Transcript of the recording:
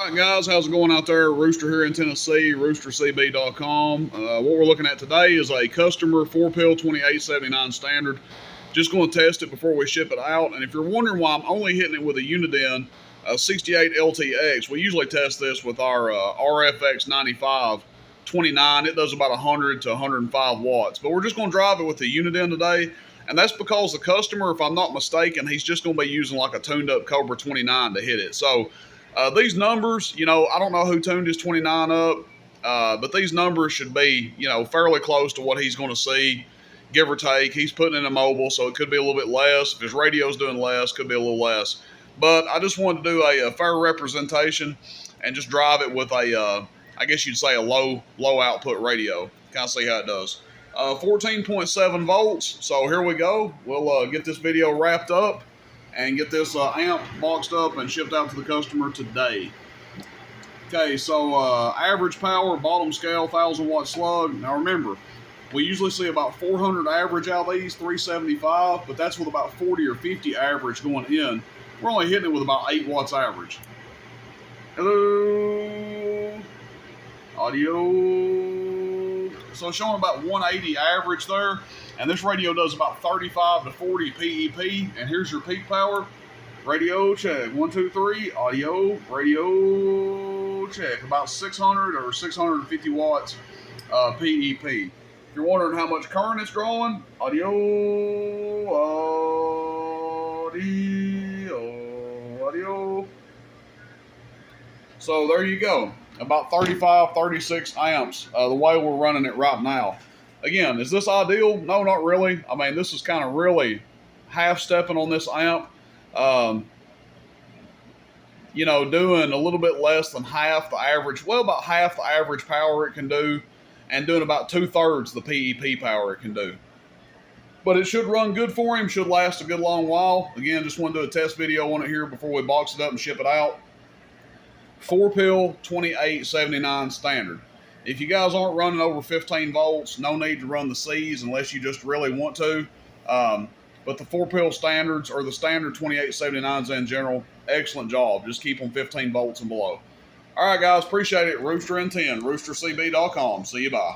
All right, guys, how's it going out there? Rooster here in Tennessee, roostercb.com. What we're looking at today is a customer 4-pill 2879 standard. Just going to test it before we ship it out. And if you're wondering why I'm only hitting it with a Uniden 68 LTX, we usually test this with our RFX 95 29. It does about 100 to 105 watts. But we're just going to drive it with the Uniden today. And that's because the customer, if I'm not mistaken, he's just going to be using like a tuned up Cobra 29 to hit it. So these numbers, I don't know who tuned his 29 up, but these numbers should be, fairly close to what he's going to see, give or take. He's putting in a mobile, so it could be a little bit less. If his radio's doing less, could be a little less. But I just wanted to do a fair representation and just drive it with a, I guess you'd say a low output radio. Kind of see how it does. 14.7 volts. So here we go. We'll get this video wrapped up and get this amp boxed up and shipped out to the customer today. Okay, so average power, bottom scale, 1,000 watt slug. Now remember, we usually see about 400 average out of these, 375, but that's with about 40 or 50 average going in. We're only hitting it with about 8 watts average. Hello, audio. So showing about 180 average there. And this radio does about 35 to 40 PEP. And here's your peak power. Radio check. 1, 2, 3. Audio. Radio check. About 600 or 650 watts PEP. If you're wondering how much current it's drawing, audio. So there you go. About 35, 36 amps, the way we're running it right now. Again, is this ideal? No, not really. I mean, this is kind of really half-stepping on this amp. Doing a little bit less than half the average, well, about half the average power it can do, and doing about 2/3 the PEP power it can do. But it should run good for him, should last a good long while. Again, just want to do a test video on it here before we box it up and ship it out. 4-pill 2879 standard. If you guys aren't running over 15 volts, no need to run the C's unless you just really want to. But the 4-pill standards or the standard 2879s in general, excellent job. Just keep them 15 volts and below. All right, guys, appreciate it. Rooster in 10, roostercb.com. See you, bye.